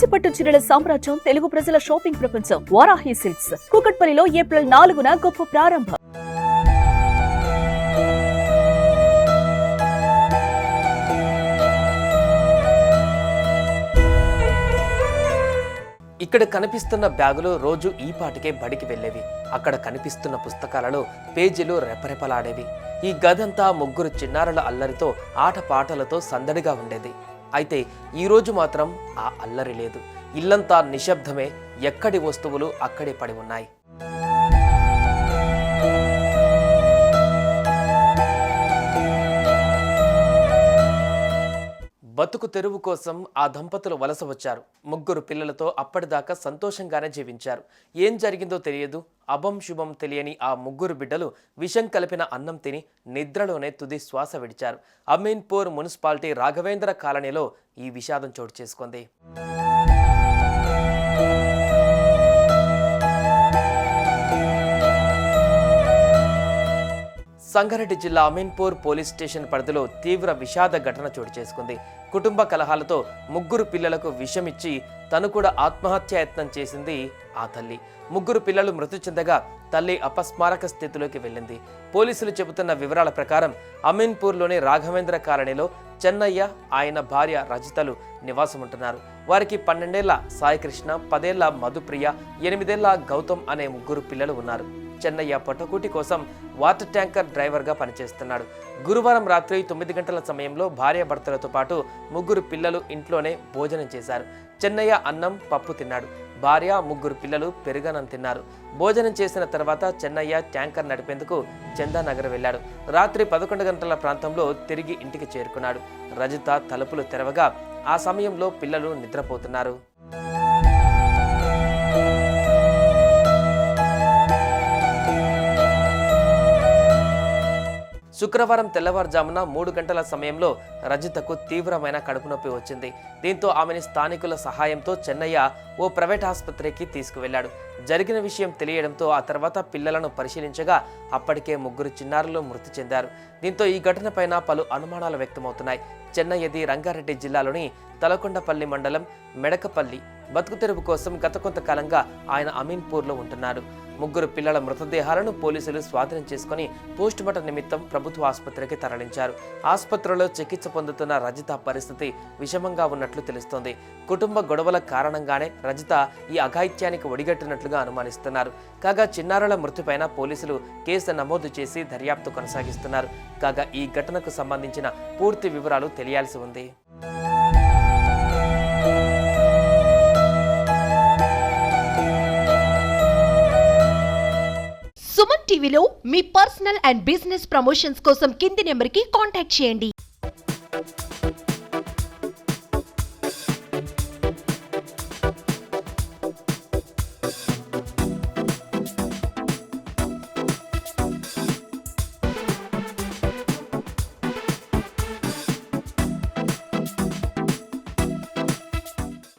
కంచిపట్టు చీరల సామ్రాజ్యం తెలుగు ప్రజల షాపింగ్ ప్రపంచం వారాహి సిల్క్స్ కూకట్పల్లిలో ఏప్రిల్ 4న గొప్ప ప్రారంభం. ఇక్కడ కనిపిస్తున్న బ్యాగులు రోజు ఈ పాటికే బడికి వెళ్ళేవి. అక్కడ కనిపిస్తున్న పుస్తకాలలో పేజీలు రెపరెపలాడేవి. ఈ గదంతా ముగ్గురు చిన్నారుల అల్లరితో ఆటపాటలతో సందడిగా ఉండేది. అయితే ఈరోజు మాత్రం ఆ అల్లరి లేదు. ఇల్లంతా నిశ్శబ్దమే. ఎక్కడి వస్తువులు అక్కడే పడి ఉన్నాయి. బతుకు తెరువు కోసం ఆ దంపతులు వలస వచ్చారు. ముగ్గురు పిల్లలతో అప్పటిదాకా సంతోషంగానే జీవించారు. ఏం జరిగిందో తెలియదు. అభం శుభం తెలియని ఆ ముగ్గురు బిడ్డలు విషం కలిపిన అన్నం తిని నిద్రలోనే తుది శ్వాస విడిచారు. అమీన్పూర్ మున్సిపాలిటీ రాఘవేంద్ర కాలనీలో ఈ విషాదం చోటు చేసుకుంది. సంగారెడ్డి జిల్లా అమీన్పూర్ పోలీస్ స్టేషన్ పరిధిలో తీవ్ర విషాద ఘటన చోటు చేసుకుంది. కుటుంబ కలహాలతో ముగ్గురు పిల్లలకు విషమిచ్చి తను కూడా ఆత్మహత్యాయత్నం చేసింది ఆ తల్లి. ముగ్గురు పిల్లలు మృతి చెందగా తల్లి అపస్మారక స్థితిలోకి వెళ్ళింది. పోలీసులు చెబుతున్న వివరాల ప్రకారం అమీన్పూర్లోని రాఘవేంద్ర కాలనీలో చెన్నయ్య, ఆయన భార్య రజితలు నివాసం ఉంటున్నారు. వారికి 12 ఏళ్ల సాయికృష్ణ, 10 ఏళ్ల మధుప్రియ, 8 ఏళ్ల గౌతమ్ అనే ముగ్గురు పిల్లలు ఉన్నారు. చెన్నయ్య పొట్టకూటి కోసం వాటర్ ట్యాంకర్ డ్రైవర్గా పనిచేస్తున్నాడు. గురువారం రాత్రి 9 గంటల సమయంలో భార్యాభర్తలతో పాటు ముగ్గురు పిల్లలు ఇంట్లోనే భోజనం చేశారు. చెన్నయ్య అన్నం, పప్పు తిన్నాడు. భార్య, ముగ్గురు పిల్లలు పెరుగన్నం తిన్నారు. భోజనం చేసిన తర్వాత చెన్నయ్య ట్యాంకర్ నడిపేందుకు చందానగర్ వెళ్ళాడు. రాత్రి 11 గంటల ప్రాంతంలో తిరిగి ఇంటికి చేరుకున్నాడు. రజిత తలుపులు తెరవగా ఆ సమయంలో పిల్లలు నిద్రపోతున్నారు. శుక్రవారం తెల్లవారుజామున 3 గంటల సమయంలో రజితకు తీవ్రమైన కడుపు నొప్పి వచ్చింది. దీంతో ఆమెని స్థానికుల సహాయంతో చెన్నయ్య ఓ ప్రైవేట్ ఆసుపత్రికి తీసుకువెళ్లాడు. జరిగిన విషయం తెలియడంతో ఆ తర్వాత పిల్లలను పరిశీలించగా అప్పటికే ముగ్గురు చిన్నారులు మృతి చెందారు. దీంతో ఈ ఘటనపైన పలు అనుమానాలు వ్యక్తమవుతున్నాయి. చెన్నయ్యది రంగారెడ్డి జిల్లాలోని తలకొండపల్లి మండలం మెడకపల్లి. బతుకు తెరువు కోసం గత కొంతకాలంగా ఆయన అమీన్పూర్లో ఉంటున్నారు. ముగ్గురు పిల్లల మృతదేహాలను పోలీసులు స్వాధీనం చేసుకుని పోస్టుమార్టం నిమిత్తం ప్రభుత్వ ఆసుపత్రికి తరలించారు. ఆసుపత్రిలో చికిత్స పొందుతున్న రజిత పరిస్థితి విషమంగా ఉన్నట్లు తెలుస్తోంది. కుటుంబ గొడవల కారణంగానే రజిత ఈ అఘాయిత్యానికి ఒడిగట్టినట్లుగా అనుమానిస్తున్నారు. కాగా చిన్నారుల మృతిపైన పోలీసులు కేసు నమోదు చేసి దర్యాప్తు కొనసాగిస్తున్నారు. కాగా ఈ ఘటనకు సంబంధించిన పూర్తి వివరాలు తెలియాల్సి ఉంది. సుమన్ టీవీలో మీ పర్సనల్ అండ్ బిజినెస్ ప్రమోషన్స్ కోసం కింది నెంబర్కి కాంటాక్ట్ చేయండి.